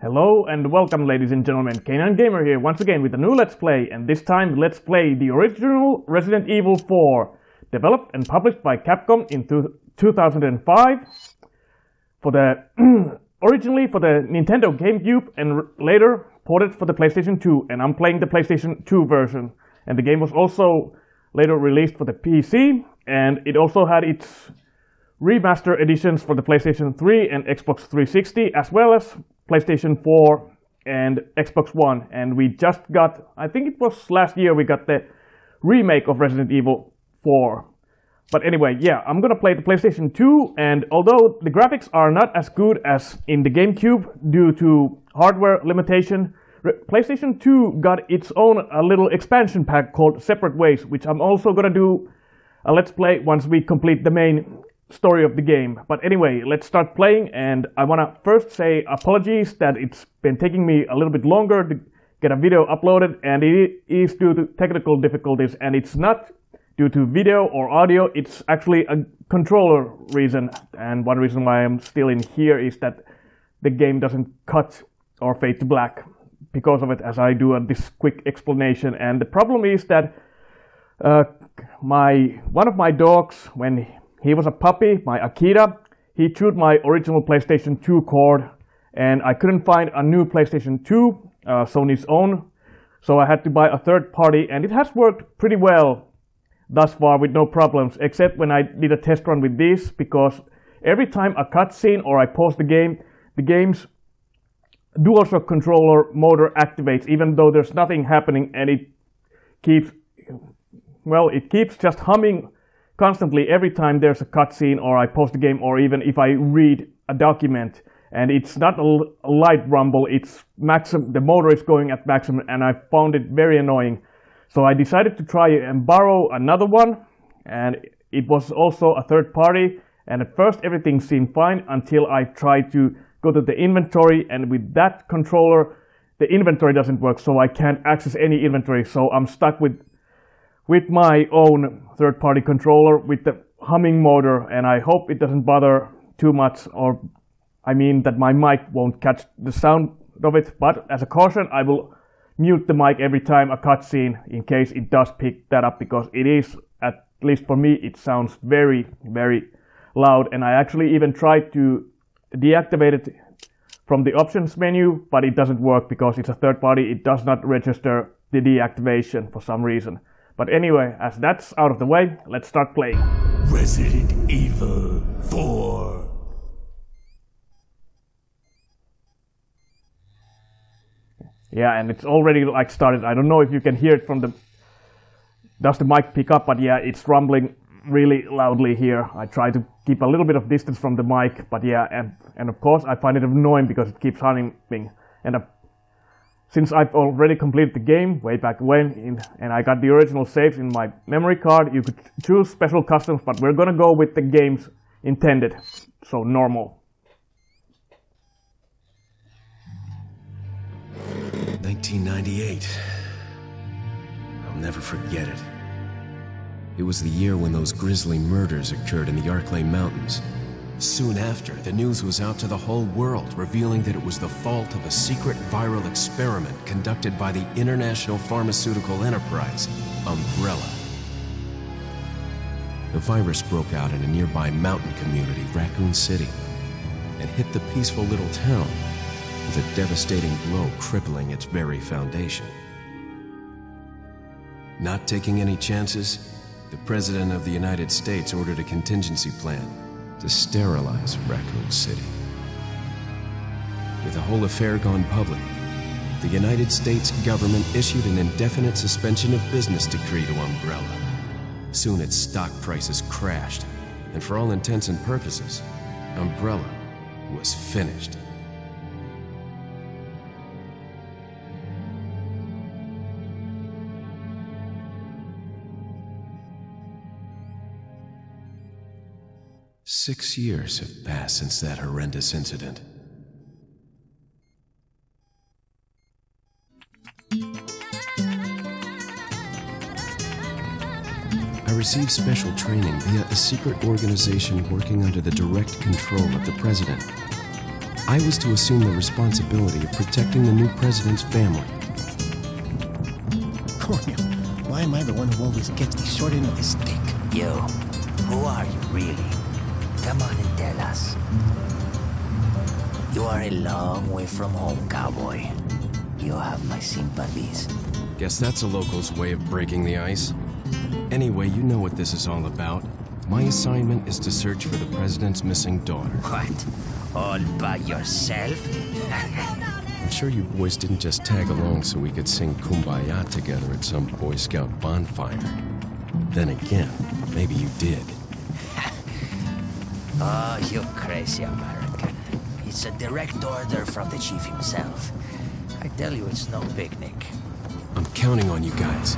Hello and welcome, ladies and gentlemen. K9 Gamer here once again with a new Let's Play, and this time let's play the original Resident Evil 4, developed and published by Capcom in 2005, for the originally for the Nintendo Gamecube and later ported for the PlayStation 2, and I'm playing the PlayStation 2 version. And the game was also later released for the PC, and it also had its remaster editions for the PlayStation 3 and Xbox 360, as well as PlayStation 4 and Xbox One. And we just got, I think it was last year, we got the remake of Resident Evil 4. But anyway, yeah, I'm gonna play the PlayStation 2, and although the graphics are not as good as in the GameCube due to hardware limitation, PlayStation 2 got its own a little expansion pack called Separate Ways, which I'm also gonna do a Let's Play once we complete the main story of the game. But anyway, let's start playing, and I wanna first say apologies that it's been taking me a little bit longer to get a video uploaded, and it is due to technical difficulties, and it's not due to video or audio, it's actually a controller reason. And one reason why I'm still in here is that the game doesn't cut or fade to black because of it, as I do this quick explanation. And the problem is that one of my dogs, when he was a puppy, my Akita, he chewed my original PlayStation 2 cord, and I couldn't find a new PlayStation 2, Sony's own, so I had to buy a third party, and it has worked pretty well thus far with no problems, except when I did a test run with this, because every time a cutscene or I pause the game, the game's DualShock controller motor activates, even though there's nothing happening, and it keeps just humming constantly every time there's a cutscene or I pause the game, or even if I read a document. And it's not a light rumble, it's maximum, the motor is going at maximum, and I found it very annoying. So I decided to try and borrow another one, and it was also a third party, and at first everything seemed fine until I tried to go to the inventory, and with that controller the inventory doesn't work, so I can't access any inventory, so I'm stuck with my own third-party controller with the humming motor, and I hope it doesn't bother too much, or I mean that my mic won't catch the sound of it. But as a caution, I will mute the mic every time a cutscene in case it does pick that up, because it is, at least for me, it sounds very, very loud. And I actually even tried to deactivate it from the options menu, but it doesn't work because it's a third party. It does not register the deactivation for some reason. But anyway, as that's out of the way, let's start playing. Resident Evil 4. Yeah, and it's already like started. I don't know if you can hear it from the... Does the mic pick up? But yeah, it's rumbling really loudly here. I try to keep a little bit of distance from the mic, but yeah, and of course I find it annoying because it keeps humming. And since I've already completed the game way back when, and I got the original saves in my memory card, you could choose special customs, but we're gonna go with the game's intended, so normal. 1998. I'll never forget it. It was the year when those grisly murders occurred in the Arklay Mountains. Soon after, the news was out to the whole world, revealing that it was the fault of a secret viral experiment conducted by the international pharmaceutical enterprise, Umbrella. The virus broke out in a nearby mountain community, Raccoon City, and hit the peaceful little town with a devastating blow crippling its very foundation. Not taking any chances, the President of the United States ordered a contingency plan to sterilize Raccoon City. With the whole affair gone public, the United States government issued an indefinite suspension of business decree to Umbrella. Soon its stock prices crashed, and for all intents and purposes, Umbrella was finished. Six years have passed since that horrendous incident. I received special training via a secret organization working under the direct control of the President. I was to assume the responsibility of protecting the new president's family. Cornel, why am I the one who always gets the short end of the stick? You, who are you really? Come on and tell us. You are a long way from home, cowboy. You have my sympathies. Guess that's a local's way of breaking the ice. Anyway, you know what this is all about. My assignment is to search for the president's missing daughter. What? All by yourself? I'm sure you boys didn't just tag along so we could sing Kumbaya together at some Boy Scout bonfire. But then again, maybe you did. Oh, you crazy American. It's a direct order from the chief himself. I tell you, it's no picnic. I'm counting on you guys.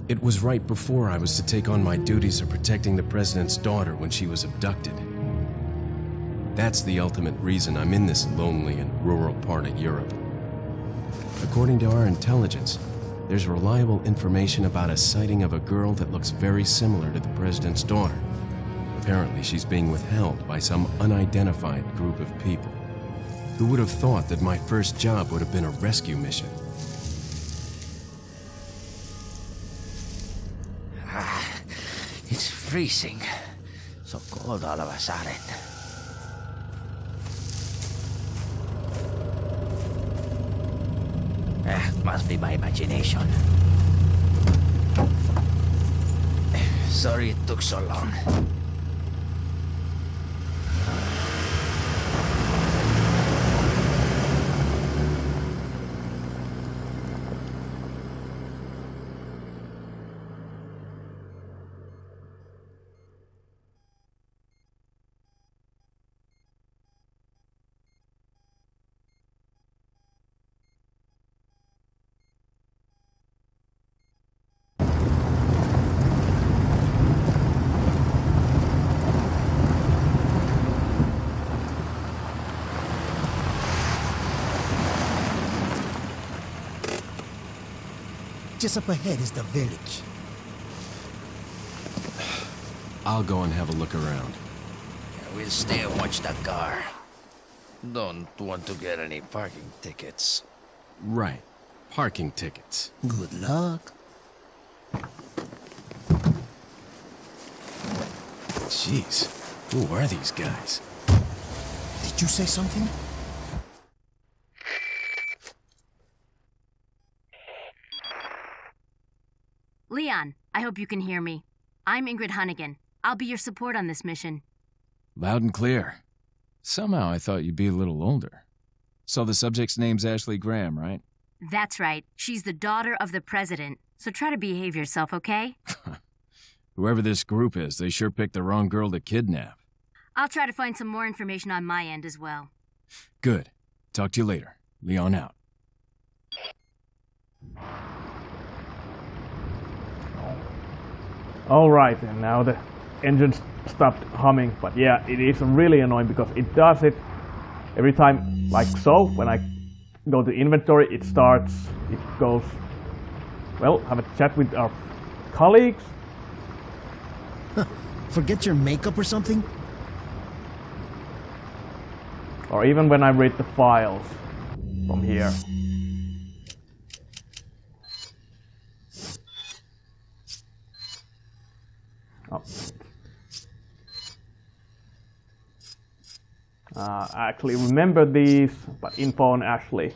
It was right before I was to take on my duties of protecting the president's daughter when she was abducted. That's the ultimate reason I'm in this lonely and rural part of Europe. According to our intelligence, there's reliable information about a sighting of a girl that looks very similar to the president's daughter. Apparently, she's being withheld by some unidentified group of people. Who would have thought that my first job would have been a rescue mission? It's freezing. So cold all of a sudden. Must be my imagination. Sorry it took so long. Just up ahead is the village. I'll go and have a look around. We'll stay and watch the car. Don't want to get any parking tickets. Right. Parking tickets. Good luck. Jeez. Who are these guys? Did you say something? Leon, I hope you can hear me. I'm Ingrid Hunnigan. I'll be your support on this mission. Loud and clear. Somehow I thought you'd be a little older. So the subject's name's Ashley Graham, right? That's right. She's the daughter of the president. So try to behave yourself, okay? Whoever this group is, they sure picked the wrong girl to kidnap. I'll try to find some more information on my end as well. Good. Talk to you later. Leon out. Alright, and now the engine stopped humming, but yeah, it is really annoying because it does it every time, like so. When I go to inventory, it starts, it goes, well, have a chat with our colleagues. Forget your makeup or something? Or even when I read the files from here. Oh. I actually remember these, but info on Ashley.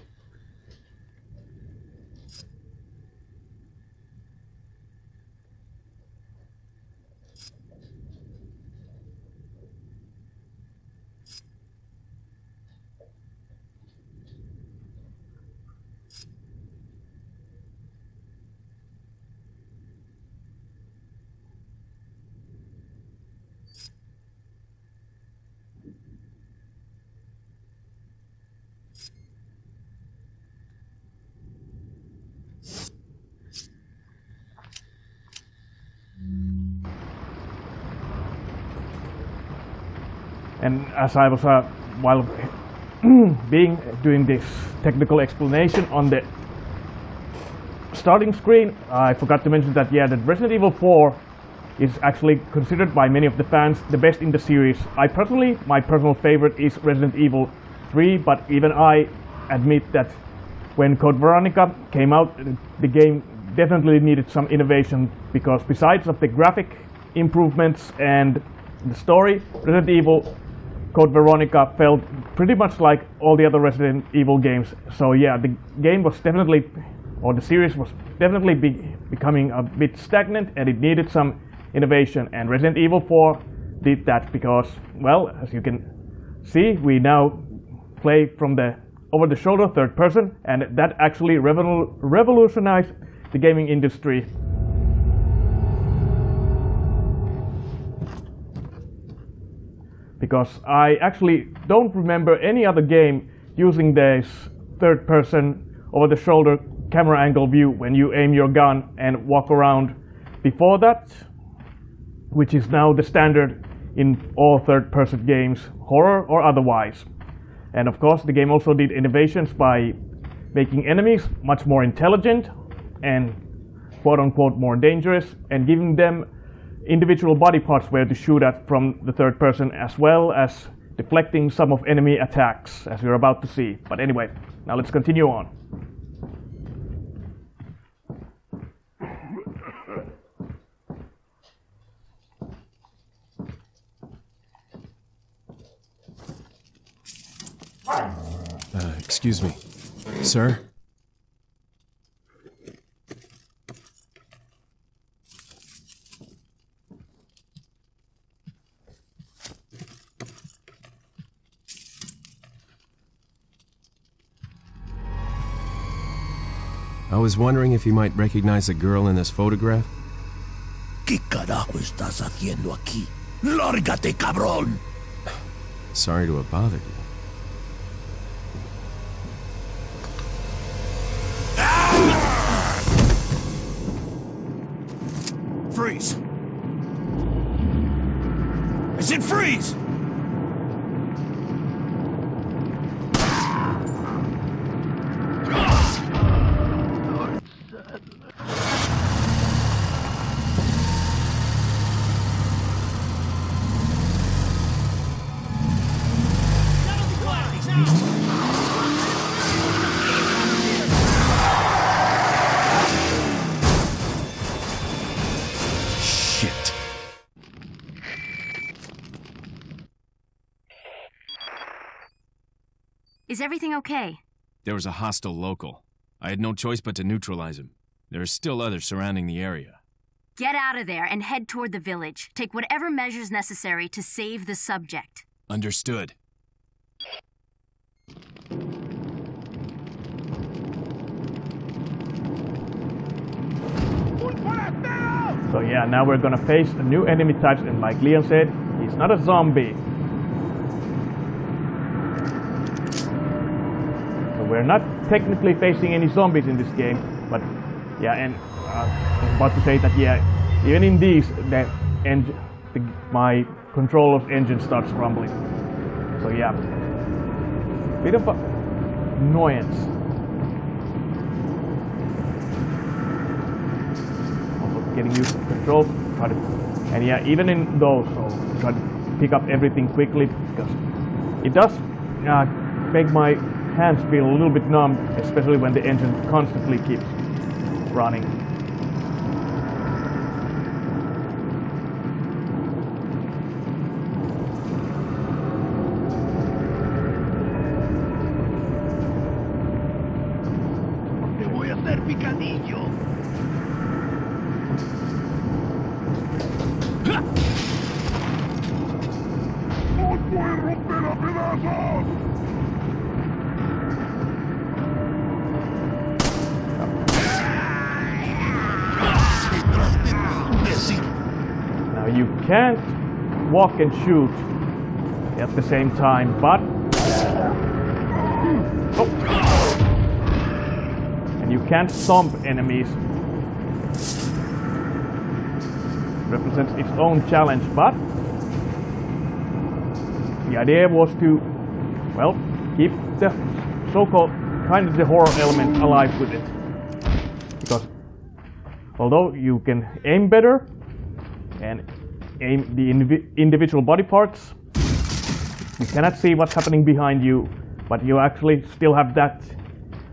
And as I was while doing this technical explanation on the starting screen, I forgot to mention that that Resident Evil 4 is actually considered by many of the fans the best in the series. My personal favorite is Resident Evil 3, but even I admit that when Code Veronica came out, the game definitely needed some innovation, because besides of the graphic improvements and the story, Resident Evil Code Veronica felt pretty much like all the other Resident Evil games. So yeah, the game was definitely, or the series was definitely becoming a bit stagnant, and it needed some innovation, and Resident Evil 4 did that, because, well, as you can see, we now play from the over-the-shoulder third person, and that actually revolutionized the gaming industry. Because I actually don't remember any other game using this third person over-the-shoulder camera angle view when you aim your gun and walk around before that, which is now the standard in all third-person games, horror or otherwise. And of course, the game also did innovations by making enemies much more intelligent and quote-unquote more dangerous, and giving them individual body parts where to shoot at from the third person, as well as deflecting some of enemy attacks, as you're about to see. But anyway, now let's continue on. Excuse me, sir? I was wondering if you might recognize the girl in this photograph? ¿Qué carajo estás haciendo aquí? ¡Lárgate, cabrón! Sorry to have bothered you. Freeze! I said freeze! Is everything okay? There was a hostile local. I had no choice but to neutralize him. There are still others surrounding the area. Get out of there and head toward the village. Take whatever measures necessary to save the subject. Understood. So yeah, now we're gonna face a new enemy types, and like Leon said, he's not a zombie. We're not technically facing any zombies in this game, but yeah, and I was about to say that even in these, my controller's engine starts rumbling. So yeah, bit of annoyance. Also getting used to the controls, and yeah, even in those, I'll try to pick up everything quickly, because it does make my hands feel a little bit numb, especially when the engine constantly keeps running. Te voy a hacer picadillo. ¡Os voy a romper a pedazos! Now you can't walk and shoot at the same time, but and you can't stomp enemies. Represents its own challenge, but the idea was to, well, keep the so-called kind of the horror element alive with it. Because although you can aim better and aim the individual body parts, you cannot see what's happening behind you, but you actually still have that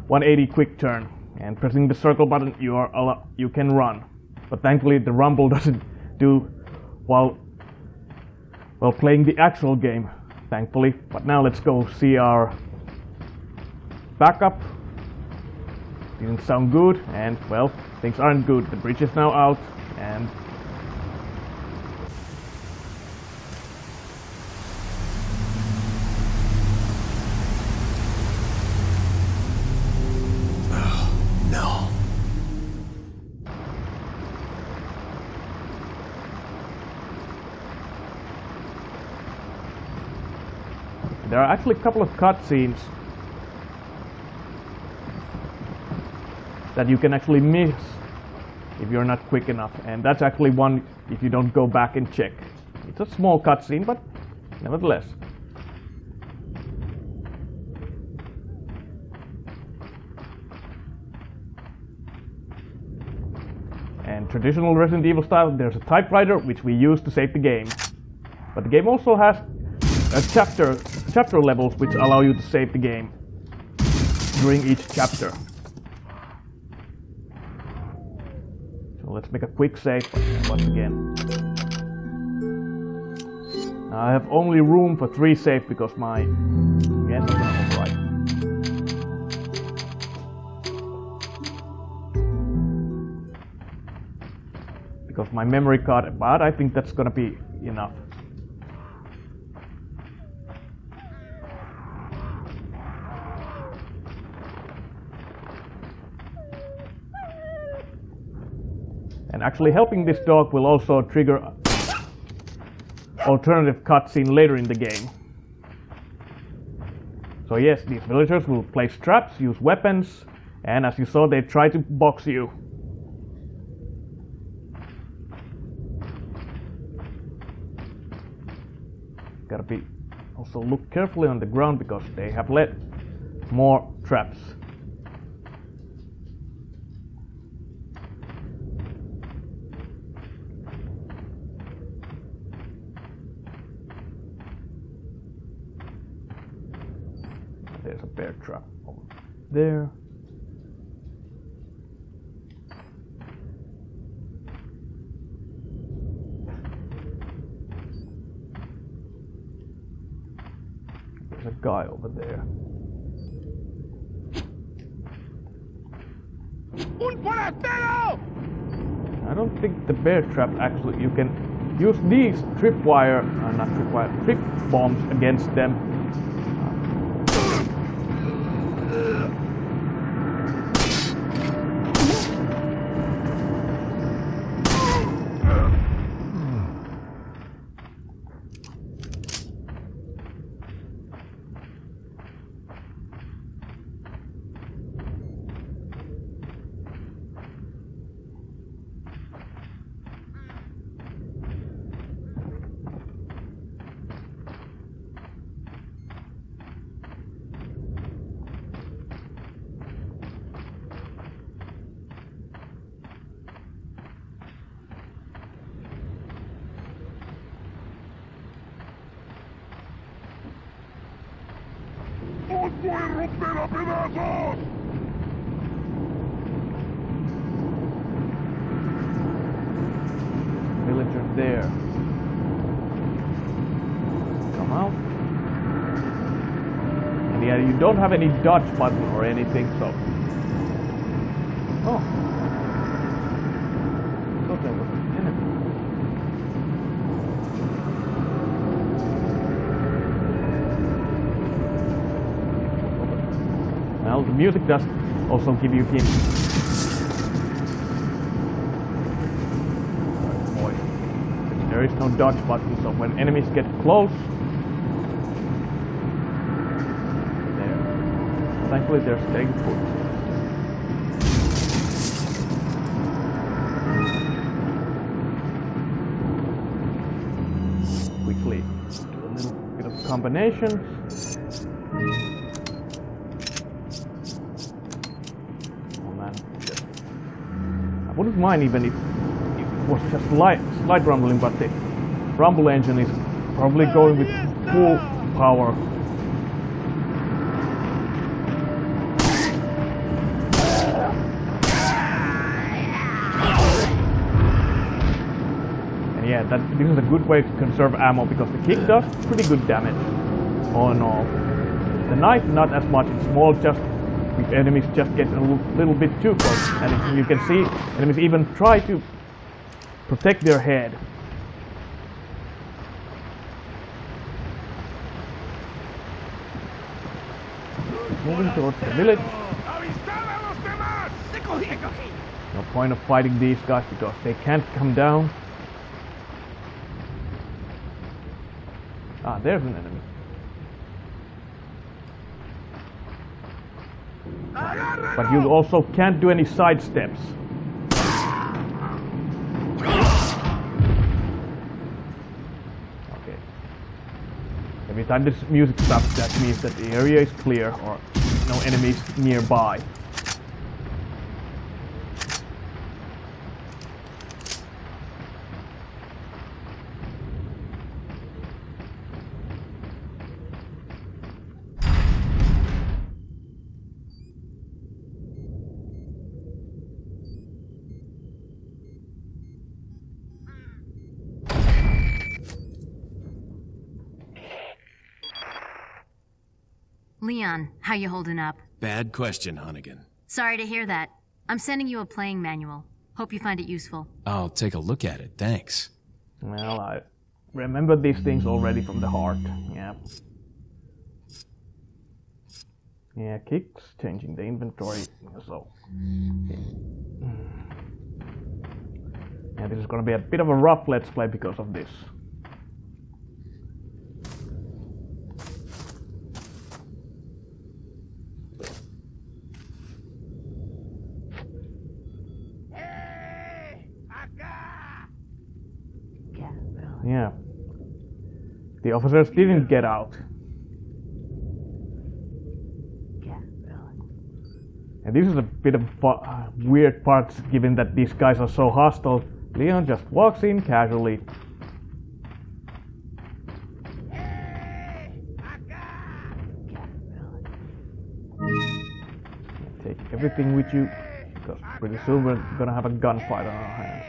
180 quick turn. And pressing the circle button, you can run. But thankfully the rumble doesn't do while playing the actual game, thankfully. But now let's go see our backup. Didn't sound good, and well, things aren't good. The bridge is now out, and No. there are actually a couple of cutscenes that you can actually miss if you're not quick enough, and that's actually one if you don't go back and check. It's a small cutscene, but nevertheless. And traditional Resident Evil style, there's a typewriter which we use to save the game. But the game also has a chapter levels which allow you to save the game during each chapter. So let's make a quick save once again. Now I have only room for 3 saves because my game's not gonna override. Because my memory card, but I think that's gonna be enough. And actually helping this dog will also trigger alternative cutscene later in the game. So yes, these villagers will place traps, use weapons, and as you saw, they try to box you. Gotta be also look carefully on the ground because they have let more traps. There's a bear trap over there. There's a guy over there. I don't think the bear trap actually, you can use these trip bombs against them. Villager there. Come out. And yeah, you don't have any dodge button or anything, so. Oh. I thought there was an enemy. Well, the music does also give you hints. There is no dodge button, so when enemies get close, there. Thankfully, they're staying put. Quickly do a little bit of combinations. Oh man, I wouldn't mind even if it was just slight rumbling, but the rumble engine is probably going with full power. And yeah, this is a good way to conserve ammo because the kick does pretty good damage all in all. The knife not as much, it's more just if enemies just get a little bit too close, and you can see enemies even try to protect their head. Moving towards the village. No point of fighting these guys because they can't come down. Ah, there's an enemy. But you also can't do any side steps. Okay. Every time this music stops, that means that the area is clear or no enemies nearby. Leon, how you holding up? Bad question, Hunnigan. Sorry to hear that. I'm sending you a playing manual. Hope you find it useful. I'll take a look at it, thanks. Well, I remember these things already from the heart. Yeah. Yeah, kicks, changing the inventory, so... Yeah, this is gonna be a bit of a rough let's play because of this. Yeah. The officers didn't get out. And this is a bit of weird part, given that these guys are so hostile. Leon just walks in casually. Take everything with you, because pretty soon we're gonna have a gunfight on our hands.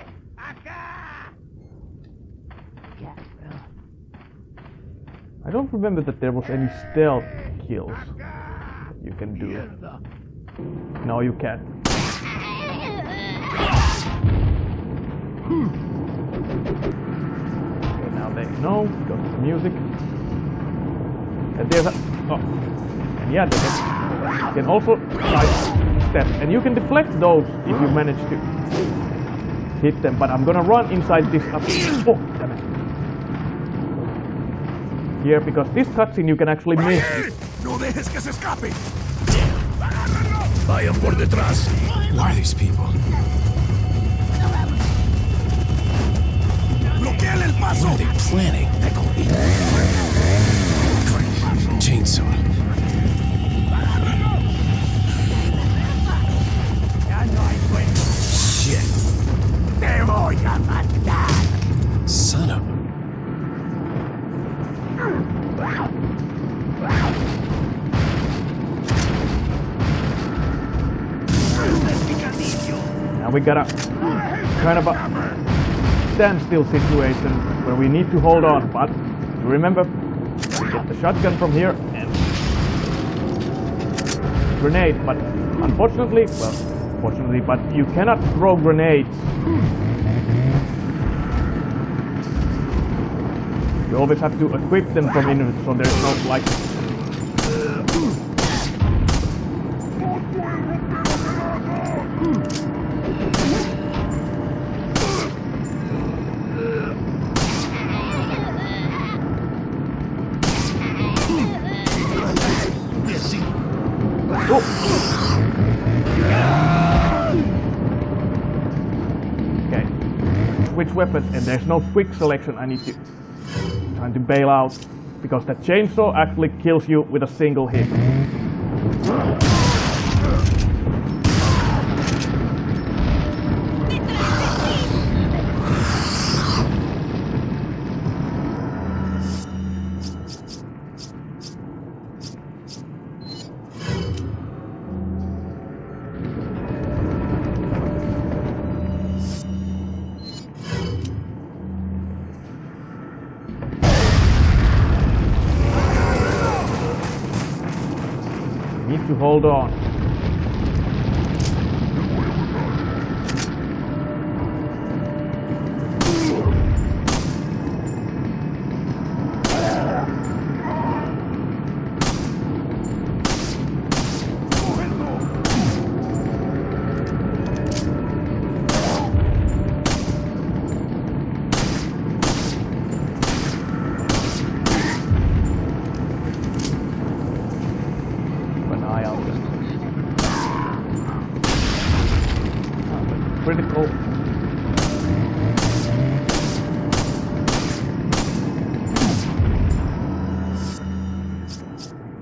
I don't remember that there was any stealth kills that you can do. No, you can't. Okay, now they know because of the music. And there's a... Oh. And yeah, they can also side step. And you can deflect those if you manage to hit them. But I'm gonna run inside this... Oh, damn it. Here, because this cutscene you can actually miss. No dejes que se escape. Vayan por detrás. Why are these people? Bloqueale el paso. What are they planning? Chainsaw. Shit. Te voy a matar. Son of a... Now we got a kind of a standstill situation where we need to hold on, but remember, we get the shotgun from here and grenade, but unfortunately, well, fortunately, but you cannot throw grenades. You always have to equip them from in, so there's no like... Okay, switch weapons, and there's no quick selection. I need to trying to bail out. because that chainsaw actually kills you with a single hit. To hold on. Critical.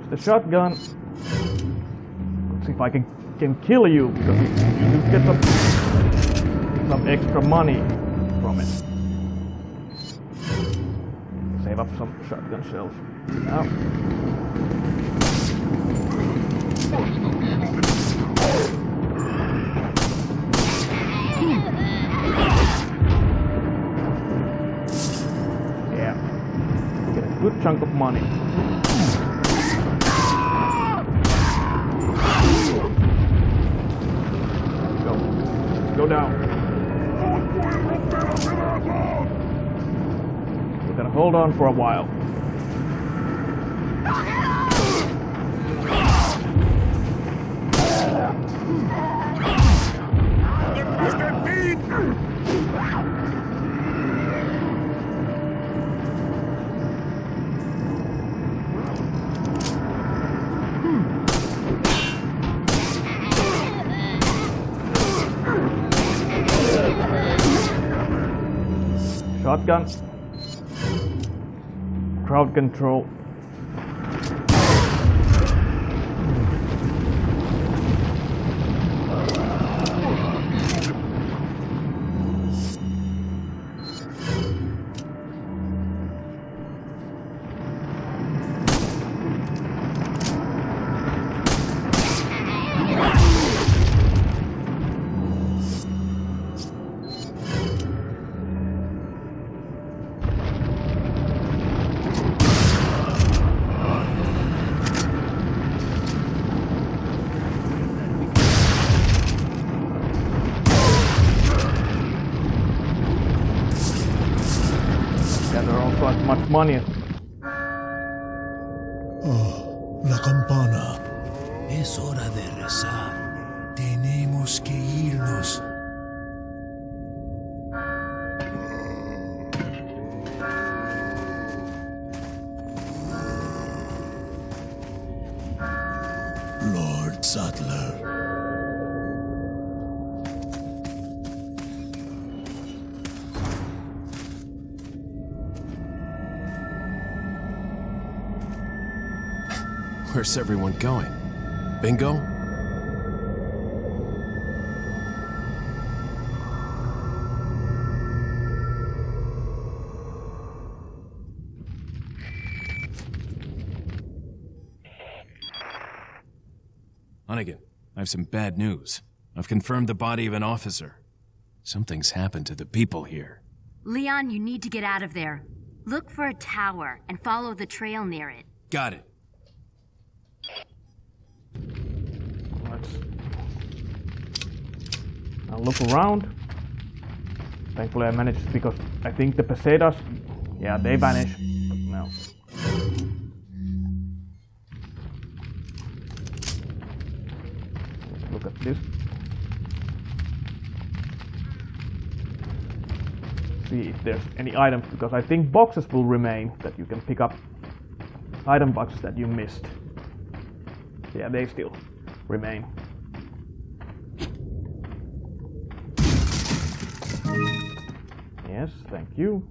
The shotgun. Let's see if I can kill you, because you get some extra money from it. Save up some shotgun shells. Now. Good chunk of money. Go down. We're gonna hold on for a while. Shotgun. Crowd control. Much money. Oh, la campana. Es hora de rezar. Tenemos que irnos. Lord Sattler. Where's everyone going? Bingo? Hunnigan, I have some bad news. I've confirmed the body of an officer. Something's happened to the people here. Leon, you need to get out of there. Look for a tower and follow the trail near it. Got it. I'll look around. Thankfully I managed, because I think the pesetas, yeah, they vanish. No. Let's look at this. See if there's any items, because I think boxes will remain that you can pick up. Item boxes that you missed. Yeah, they still remain. Yes, thank you.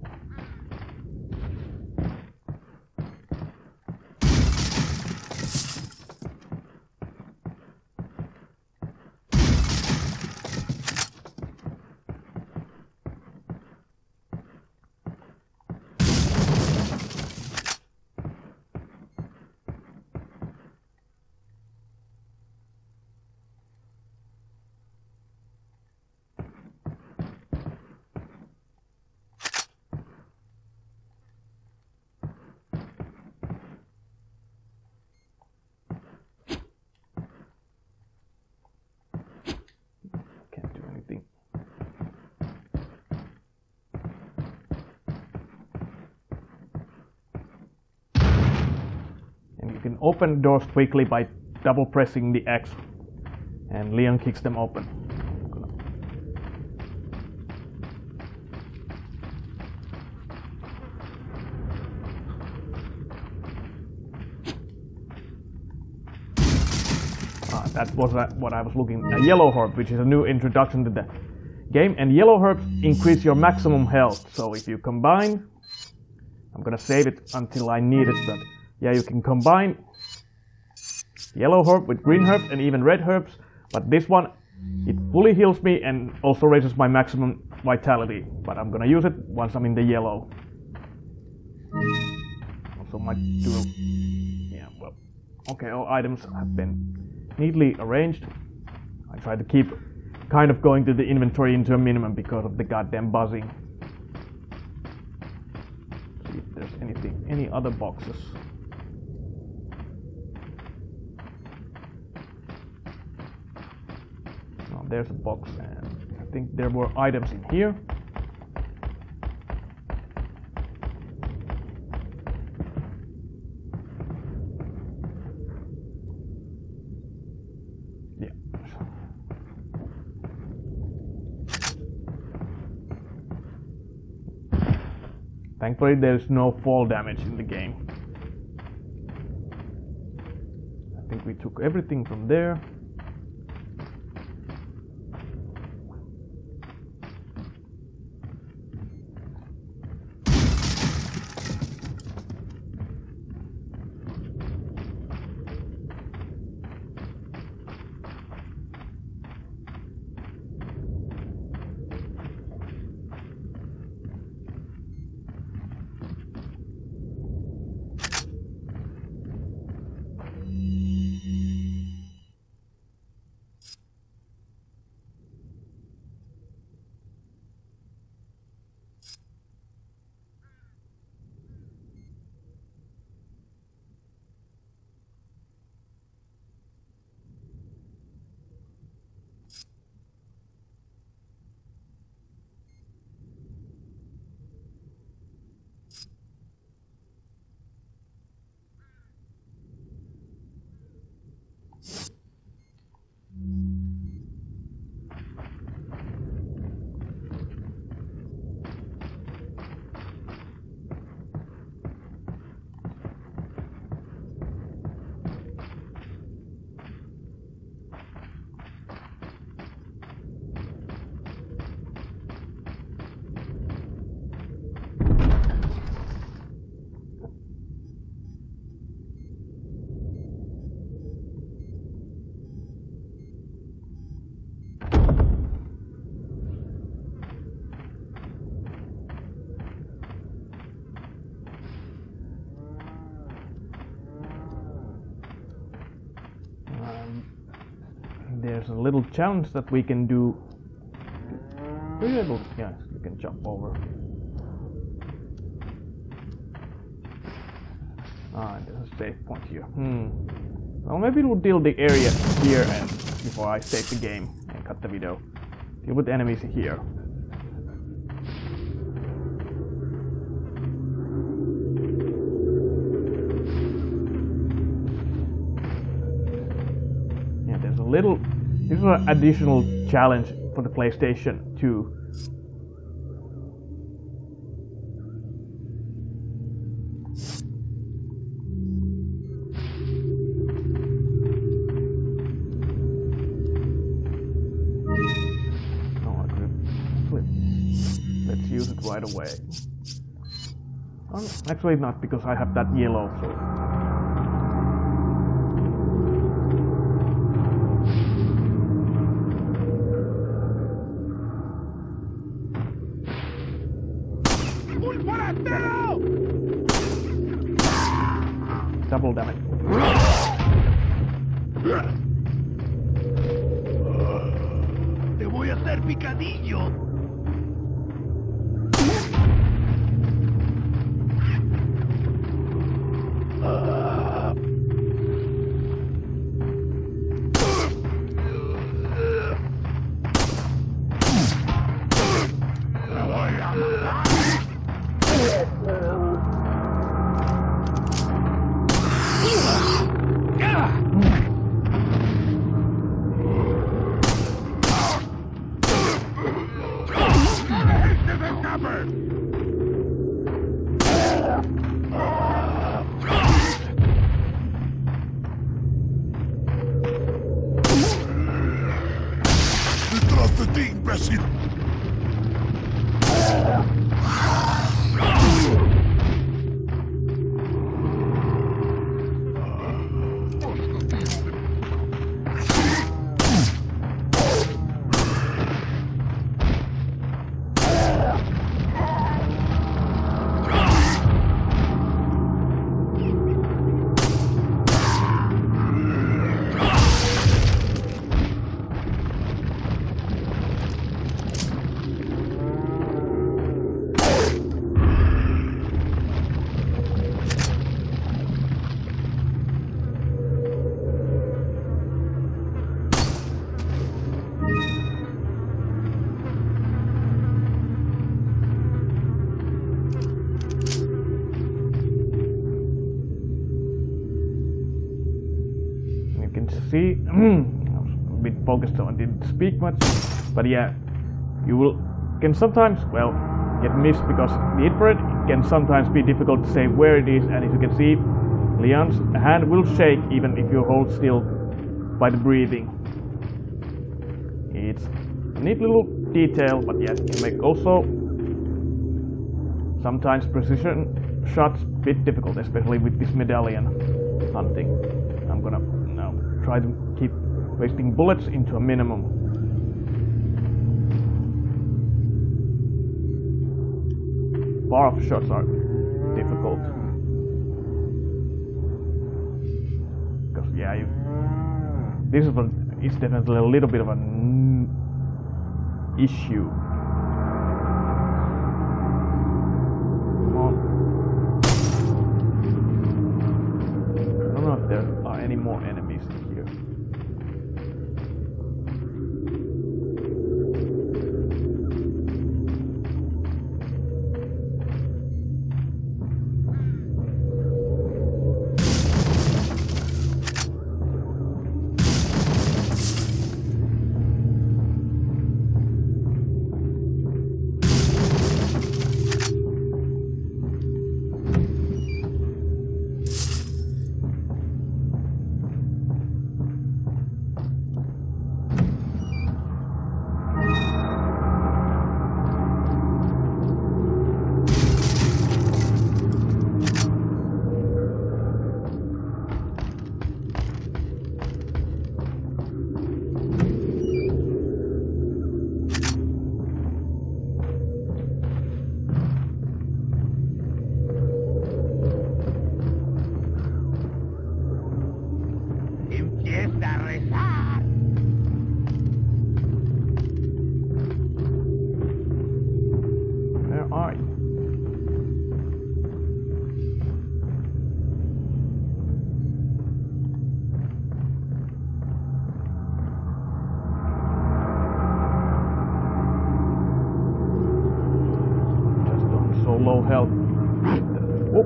can open doors quickly by double pressing the X, and Leon kicks them open. That was what I was looking at. A yellow herb, which is a new introduction to the game, and yellow herbs increase your maximum health. So if you combine, I'm gonna save it until I need it, but yeah, you can combine yellow herb with green herbs and even red herbs, but this one, it fully heals me and also raises my maximum vitality, but I'm gonna use it once I'm in the yellow. Also might do, yeah, well, okay, all items have been neatly arranged. I try to keep kind of going to the inventory into a minimum because of the goddamn buzzing. See if there's anything, any other boxes. Oh, there's a box, and I think there were items in here. Thankfully, there's no fall damage in the game. I think we took everything from there. There's a little challenge that we can do. Yes, you can jump over. There's a save point here. Well, maybe we'll deal the area here and before I save the game and cut the video. Deal with the enemies here. Yeah, there's a little. This is an additional challenge for the PlayStation 2. Let's use it right away. Actually not, because I have that yellow, so... Double damage. Te voy a hacer picadillo. see, I was a bit focused on, didn't speak much, but yeah, you can sometimes, well, get missed because the infrared can sometimes be difficult to say where it is, and as you can see, Leon's hand will shake even if you hold still by the breathing. It's a neat little detail, but yeah, it can make also sometimes precision shots a bit difficult, especially with this medallion hunting. I'm gonna now try to keep wasting bullets into a minimum. Far-off shots are difficult. Because yeah, this is definitely a little bit of an issue. Come on. I don't know if there are any more enemies in here. Low health. Oh.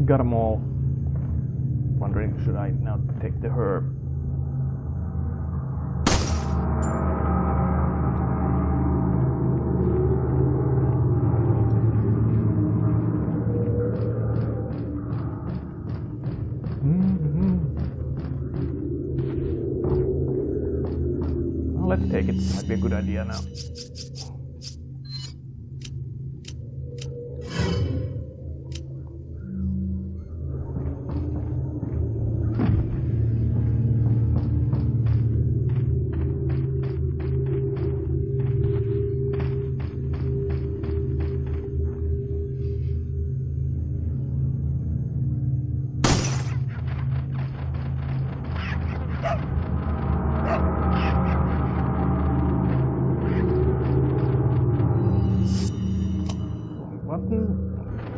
Got them all. Wondering, should I now take the herb? Well, let's take it. Might be a good idea now.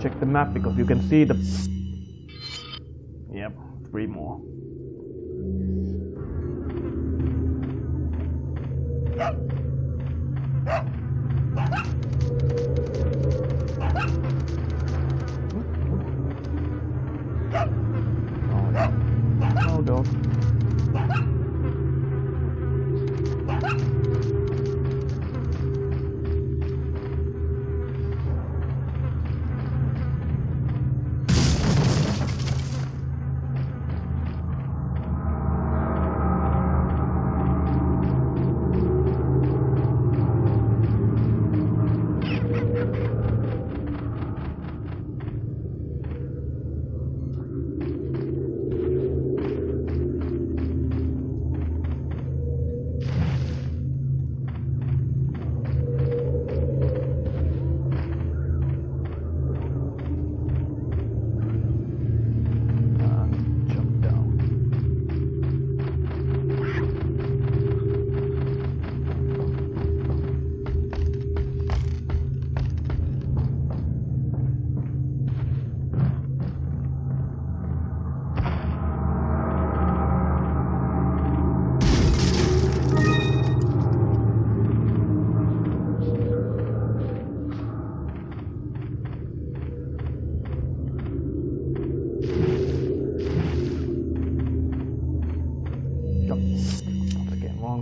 Check the map because you can see the... Yep, 3 more. Oh, no, don't.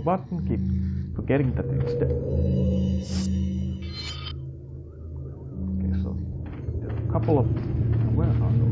wrong button. Keep forgetting that it's the... Okay, so there's a couple of... Where are those?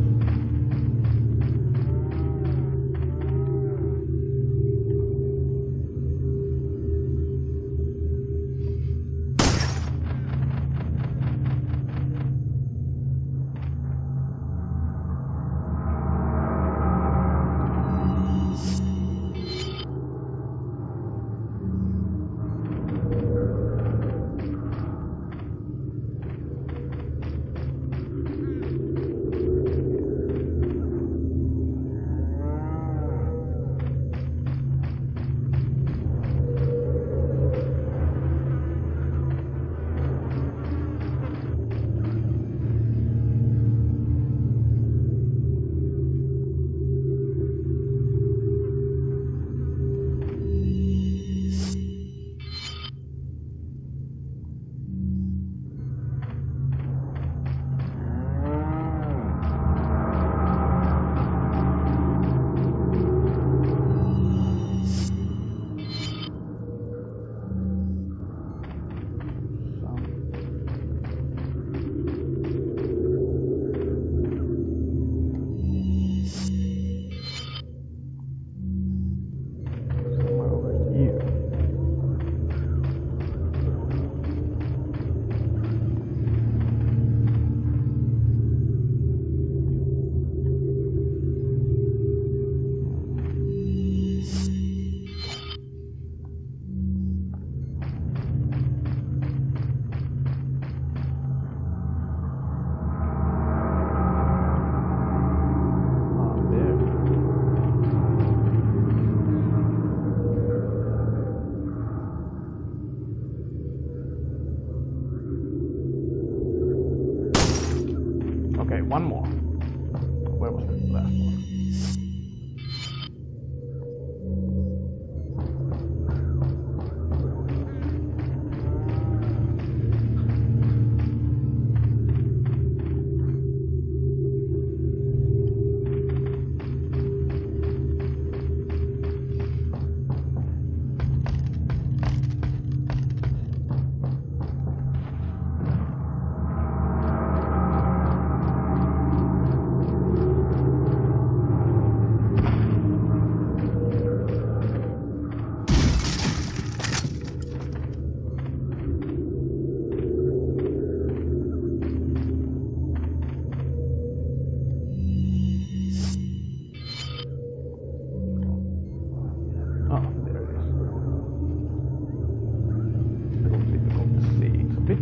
Okay, one more. Where was the last one?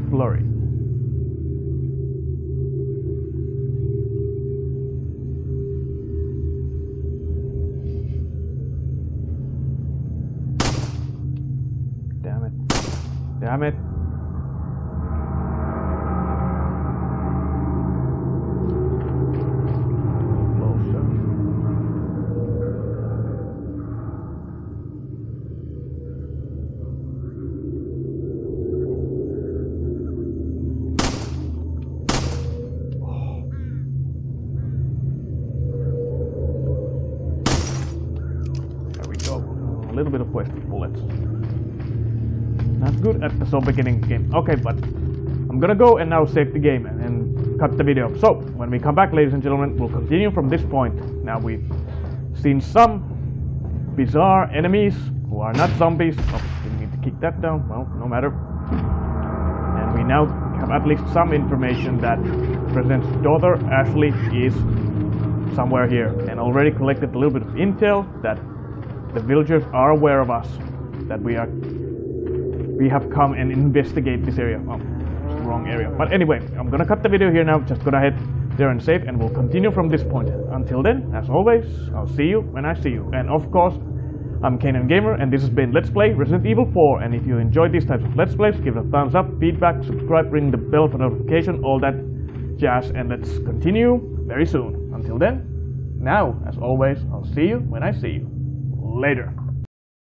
Blurry. Damn it. Damn it. A little bit of wasted bullets. Not good at the so beginning game. Okay, but I'm gonna go and now save the game and cut the video. So, when we come back, ladies and gentlemen, we'll continue from this point. Now we've seen some bizarre enemies who are not zombies. Oh, didn't need to kick that down. Well, no matter. And we now have at least some information that President's daughter, Ashley, is somewhere here. And already collected a little bit of intel that the villagers are aware of us, that we have come and investigate this area. Oh, it's the wrong area. But anyway, I'm gonna cut the video here now. Just gonna head there and save, and we'll continue from this point. Until then, as always, I'll see you when I see you. And of course, I'm Kanan Gamer, and this has been Let's Play Resident Evil 4. And if you enjoyed these types of Let's Plays, give it a thumbs up, feedback, subscribe, ring the bell for notification, all that jazz. And let's continue very soon. Until then, now, as always, I'll see you when I see you. Later.